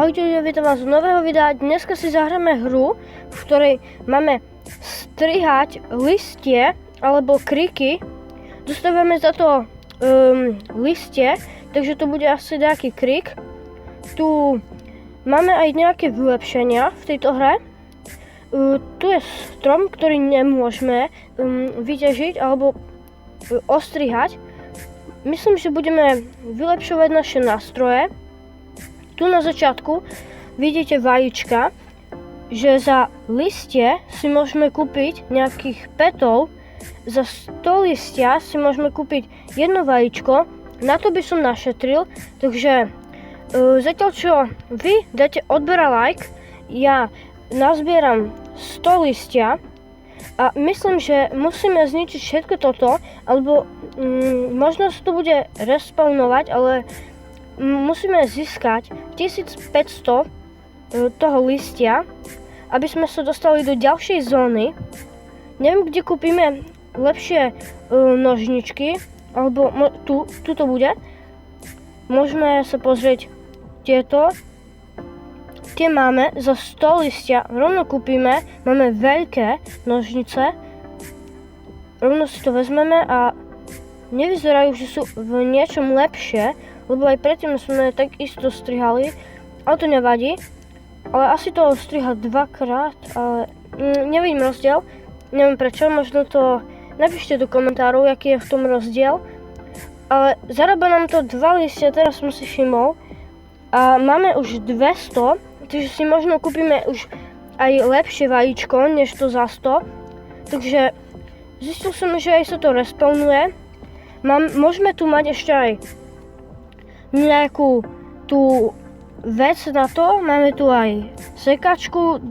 Ahojte ľudia, vítam vás z nového videa. Dneska si zahráme hru, v ktorej máme strihať listie alebo kriky. Dostávame za to listie, takže to bude asi nejaký krik. Tu máme aj nejaké vylepšenia v tejto hre. Tu je strom, ktorý nemôžeme vyťažiť alebo ostrihať. Myslím, že budeme vylepšovať naše nástroje. Tu na začiatku vidíte vajíčka, že za listie si môžeme kúpiť nejakých petov, za 100 listia si môžeme kúpiť jedno vajíčko, na to by som našetril, takže zatiaľ čo vy dáte odber a like, ja nazbieram 100 listia a myslím, že musíme zničiť všetko toto, alebo možno sa to bude respawnovať, ale musíme získať 1500 toho listia, aby sme sa dostali do ďalšej zóny. Neviem, kde kúpime lepšie nožničky, alebo tu to bude. Môžeme sa pozrieť tieto. Tie máme za 100 listia, rovno kúpime, máme veľké nožnice. Rovno si to vezmeme a nevyzerajú, že sú v niečom lepšie, lebo aj predtým sme takisto strihali, ale to nevadí. Ale asi to striha dvakrát, ale nevidím rozdiel. Neviem prečo, možno to napíšte do komentárov, aký je v tom rozdiel. Ale zarába nám to 2 listia, teraz som si všimol. A máme už 200, takže si možno kúpime už aj lepšie vajíčko, než to za 100. Takže zistil som, že aj sa to respawnuje. Môžeme tu mať ešte aj nejakú tú vec na to, máme tu aj sekačku,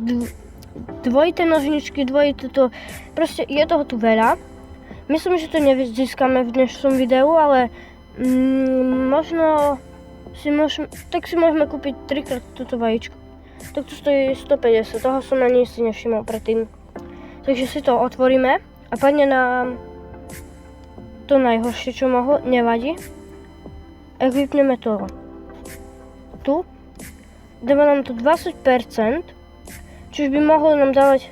dvojité nožničky, dvojité to, proste je toho tu veľa. Myslím, že to nezískame v dnešnom videu, ale možno si môžeme kúpiť 3-krát toto vajíčko. Tak to stojí 150, toho som ani si nevšimol predtým. Takže si to otvoríme a padne nám to najhoršie, čo mohlo, nevadí. Ak vypneme to tu, dáva nám to 20%, čiže by mohlo nám dávať,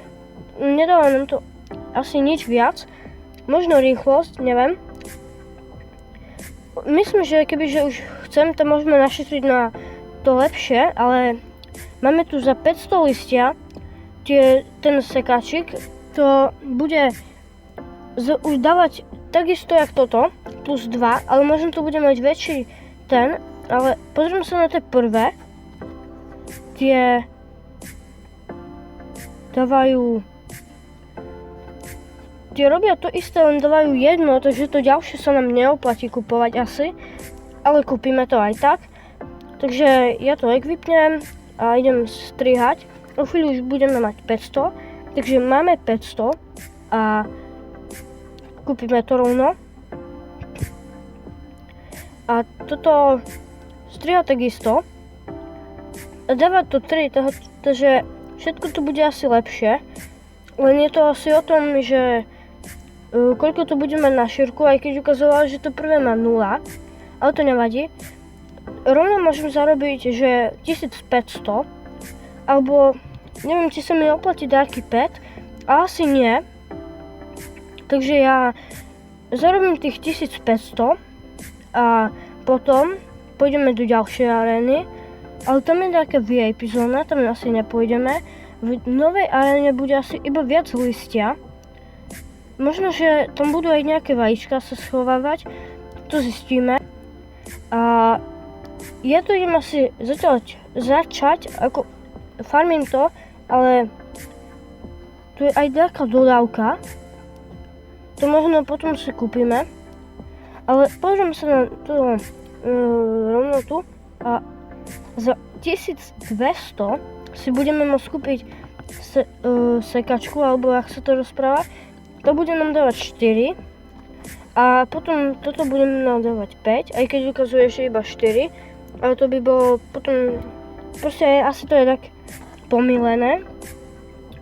nedáva nám to asi nič viac, možno rýchlosť, neviem. Myslím, že kebyže už chcem, to môžeme našetriť na to lepšie, ale máme tu za 500 listia, ten sekačik, to bude už dávať takisto jak toto, plus 2, ale možno to bude mať väčší ten, ale pozrieme sa na tie prvé. Tie dávajú, tie robia to isté, len dávajú jedno, takže to ďalšie sa nám neoplatí kupovať asi, ale kúpime to aj tak. Takže ja to vypnem a idem strihať. O chvíľu už budeme mať 500, takže máme 500 a kúpime to rovno. A toto striha takisto. Dáva to 3, takže všetko to bude asi lepšie. Len je to asi o tom, že koľko to bude mať na šírku, aj keď ukazovalo, že to prvé má 0. Ale to nevadí. Rovno môžem zarobiť, že 1500. Alebo neviem, či sa mi oplatí nejaký pet. Ale asi nie. Takže ja zarobím tých 1500 a potom pôjdeme do ďalšej arény, ale tam je nejaká VIP zóna, tam asi nepôjdeme. V novej aréne bude asi iba viac listia. Možno, že tam budú aj nejaké vajíčka sa schovávať, to zistíme. A ja to idem asi začať, ako farmím to, ale tu je aj nejaká dodávka. To možno potom si kúpime, ale pozriem sa na to rovno tu a za 1200 si budeme môcť kúpiť sekačku, alebo ak sa to rozpráva, to bude nám dávať 4 a potom toto budeme nám dávať 5, aj keď ukazuje, že iba 4, ale to by bolo potom, proste asi to je tak pomýlené.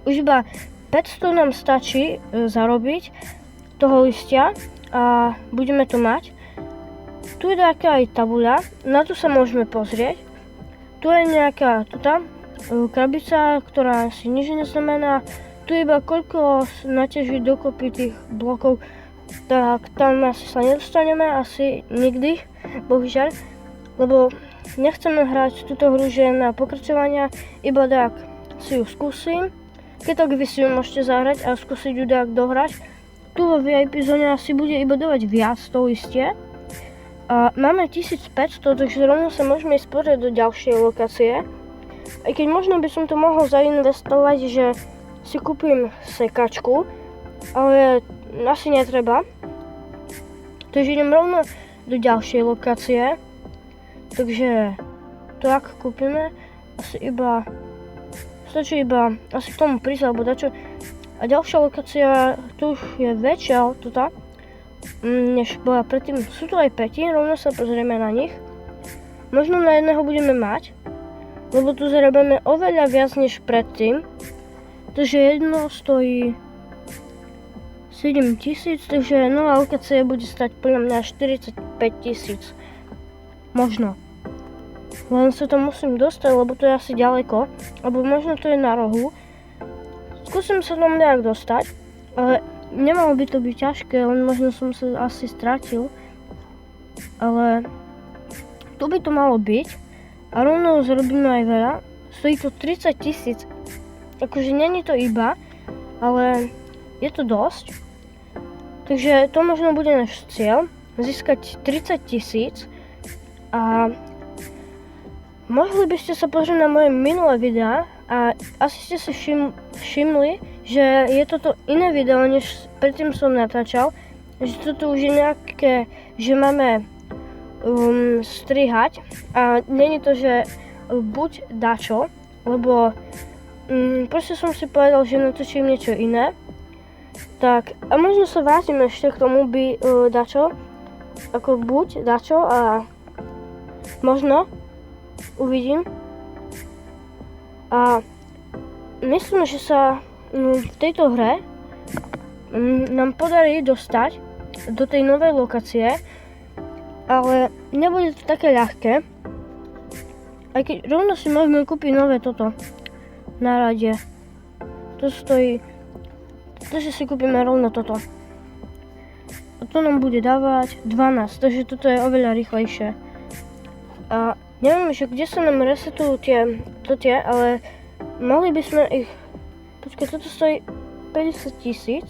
Už iba 500 nám stačí zarobiť toho listia a budeme to mať. Tu je taká aj tabuľa, na to sa môžeme pozrieť. Tu tu je nejaká krabica, ktorá si nič neznamená. Tu iba koľko naťaží dokopy tých blokov, tak tam asi sa nedostaneme, asi nikdy, bohužiaľ, lebo nechceme hrať túto hru, že na pokračovania, iba tak si ju skúsim. Keď tak vy si ju môžete zahrať a skúsiť ju tak dohrať. Tu vo VIP zóne asi bude iba dávať viac, to isté. A máme 1500, takže rovno sa môžeme ísť pozrieť do ďalšej lokácie. Aj keď možno by som to mohol zainvestovať, že si kúpim sekačku, ale asi netreba. Takže idem rovno do ďalšej lokácie. Takže to ak kúpime, stačí iba asi k tomu prísť alebo dačo. A ďalšia lokácia, tu už je väčšia než bola predtým. Sú tu aj peti, rovno sa pozrieme na nich. Možno na jedného budeme mať, lebo tu zarobíme oveľa viac než predtým. Takže jedno stojí 7000, takže nová lokácia bude stať podľa mňa 45 000. Možno. Len sa tam musím dostať, lebo to je asi ďaleko. Alebo možno to je na rohu. Skúsim sa tam nejak dostať, ale nemalo by to byť ťažké, len možno som sa asi stratil. Ale tu by to malo byť. A rovno zrobíme aj veľa. Stojí to 30 000. Akože není to iba, ale je to dosť. Takže to možno bude náš cieľ. Získať 30 000. A mohli by ste sa pozrieť na moje minulé videá a asi ste si všimli, že je toto iné video, než predtým som natáčal. Že toto už je nejaké, že máme strihať a není to, že buď dačo, lebo proste som si povedal, že natočím niečo iné. Tak, a možno sa vrátim ešte k tomu dačo, ako buď dačo a možno uvidím. A myslím, že sa v tejto hre nám podarí dostať do tej novej lokácie, ale nebude to také ľahké. Aj keď rovno si môžeme kúpiť nové toto na rade. To stojí, takže si kúpime rovno toto. A to nám bude dávať 12, takže toto je oveľa rýchlejšie. A neviem, že kde sa nám resetujú tie, ale mohli by sme ich... Počkaj, toto stojí 50 000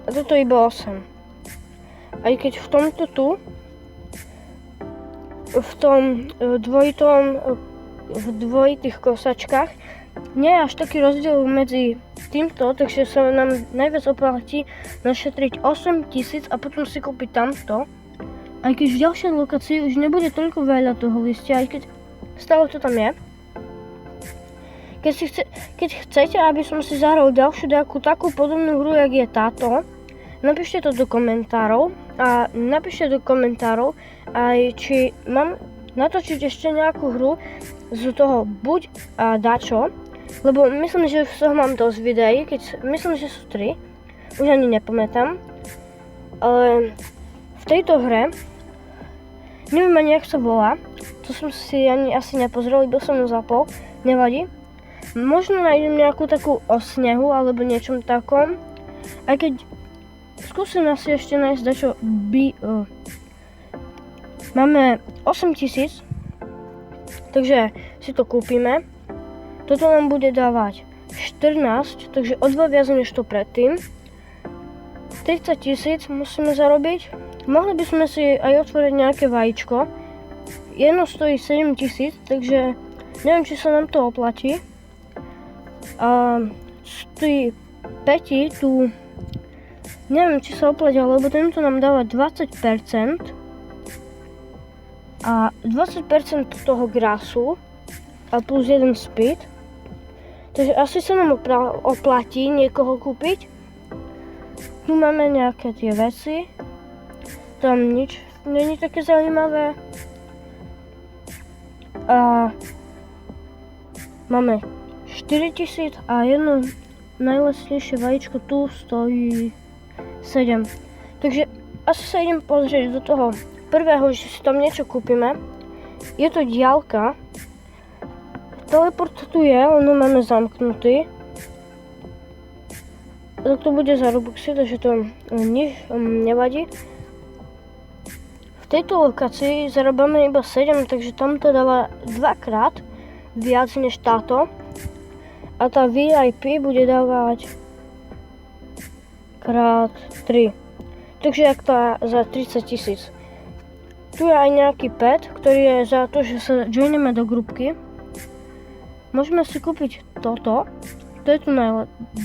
a toto iba 8. Aj keď v tomto tu, v tom v dvojitých kosačkách nie je až taký rozdiel medzi týmto, takže sa nám najviac oplatí našetriť 8 000 a potom si kúpiť tamto. Aj keď v ďalšej lokácii už nebude toľko veľa toho listia, aj keď stále to tam je. Keď chcete, aby som si zahral ďalšiu nejakú takú podobnú hru, jak je táto, napíšte to do komentárov a napíšte do komentárov aj či mám natočiť ešte nejakú hru z toho buď a dačo, lebo myslím, že som mám dosť videí, myslím, že sú 3, už ani nepamätám, ale v tejto hre neviem ani jak sa volá, to som si ani asi nepozrel, iba som ju zapol, nevadí. Možno nájdem nejakú takú o snehu alebo niečom takom, aj keď skúsim asi ešte nájsť dačo Máme 8 000, takže si to kúpime. Toto nám bude dávať 14, takže o 2 viac než to predtým. 30 000 musíme zarobiť. Mohli by sme si aj otvoriť nejaké vajíčko. Jedno stojí 7 000, takže neviem, či sa nám to oplatí. A stojí 5 tu, neviem, či sa oplatí, lebo tento nám dáva 20%. A 20% toho grasu a plus 1 speed. Takže asi sa nám oplatí niekoho kúpiť. Tu máme nejaké tie veci. Tam nič není také zaujímavé. A máme 4000 a jedno najlacnejšie vajíčko tu stojí 7. Takže asi sa idem pozrieť do toho prvého, že si tam niečo kúpime. je to diaľka. Teleport tu je, len ho máme zamknutý. Tak to bude za Robuxy, takže to nič nevadí. V tejto lokácii zarábame iba 7, takže tam to dáva dvakrát viac než táto. A tá VIP bude dávať krát 3. Takže jak tá za 30 000. Tu je aj nejaký pet, ktorý je za to, že sa joineme do grupky. Môžeme si kúpiť toto. To je tu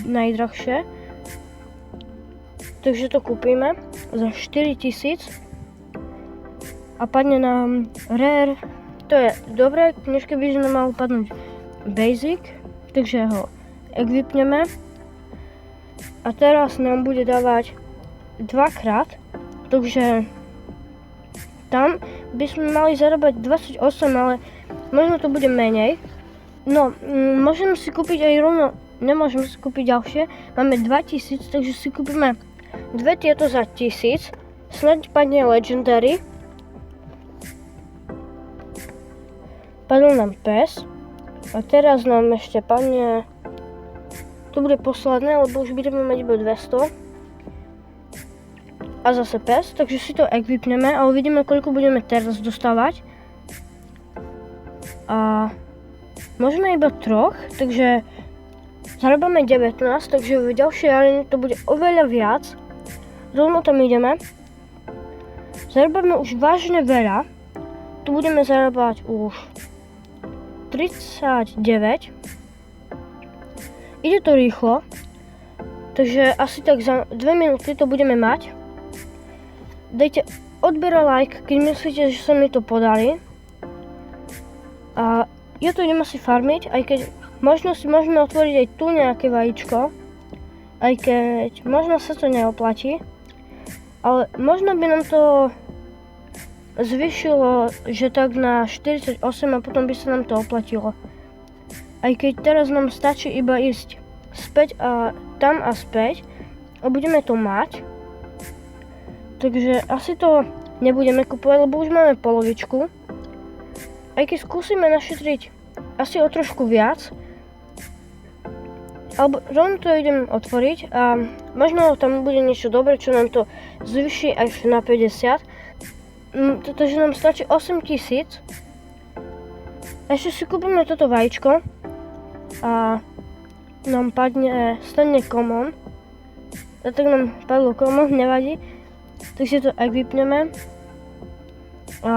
najdrahšie. Takže to kúpime za 4000. A padne nám rare. To je dobré, než keby sme mali padnúť basic. Takže ho equipneme. A teraz nám bude dávať dvakrát. Takže tam by sme mali zarábať 28, ale možno to bude menej. No, môžeme si kúpiť aj rovno, nemôžeme si kúpiť ďalšie. Máme 2000, takže si kúpime dve tieto za 1000. Snáď padne Legendary. Padol nám pes. A teraz nám ešte padne... To bude posledné, lebo už budeme mať iba 200. A zase pes, takže si to equipneme a uvidíme, koľko budeme teraz dostávať. A... Môžeme iba 3, takže... Zarábame 19, takže v ďalšej arene to bude oveľa viac. Rovno tam ideme. Zarábame už vážne veľa. Tu budeme zarábať už 39. Ide to rýchlo. Takže asi tak za 2 minúty to budeme mať. Dajte odber a like, keď myslíte, že sa mi to podali. A ja to idem asi farmiť, aj keď možno si môžeme otvoriť aj tu nejaké vajíčko. Aj keď možno sa to neoplatí. Ale možno by nám to zvyšilo, že tak na 48 a potom by sa nám to oplatilo. Aj keď teraz nám stačí iba ísť späť a tam a späť a budeme to mať. Takže asi to nebudeme kupovať, lebo už máme polovičku. Aj keď skúsime našetriť asi o trošku viac. Alebo rovno to idem otvoriť a možno tam bude niečo dobré, čo nám to zvýši až na 50. Takže nám stačí 8000. Ešte si kúpime toto vajíčko. A nám stane common. A tak nám padlo common, nevadí. Takže to equipneme. A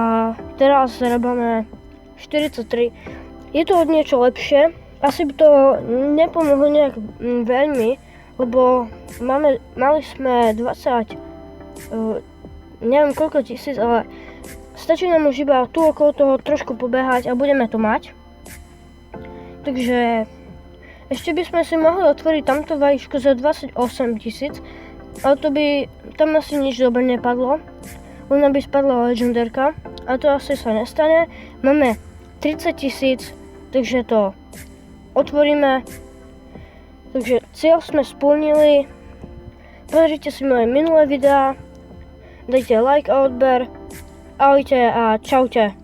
teraz zarábame 43. Je to od niečo lepšie. Asi by to nepomohlo nejak veľmi, lebo mali sme 20, neviem koľko tisíc, ale stačí nám už iba tu okolo toho trošku pobehať a budeme to mať. Takže ešte by sme si mohli otvoriť tamto vajíčko za 28 000, ale to by tam asi nič dobre nepadlo. Len by spadla legendarka a to asi sa nestane. Máme 30 000, takže to otvoríme. Takže cieľ sme splnili. Pozrite si moje minulé videá. Dajte like a odber. Ahojte a čaute.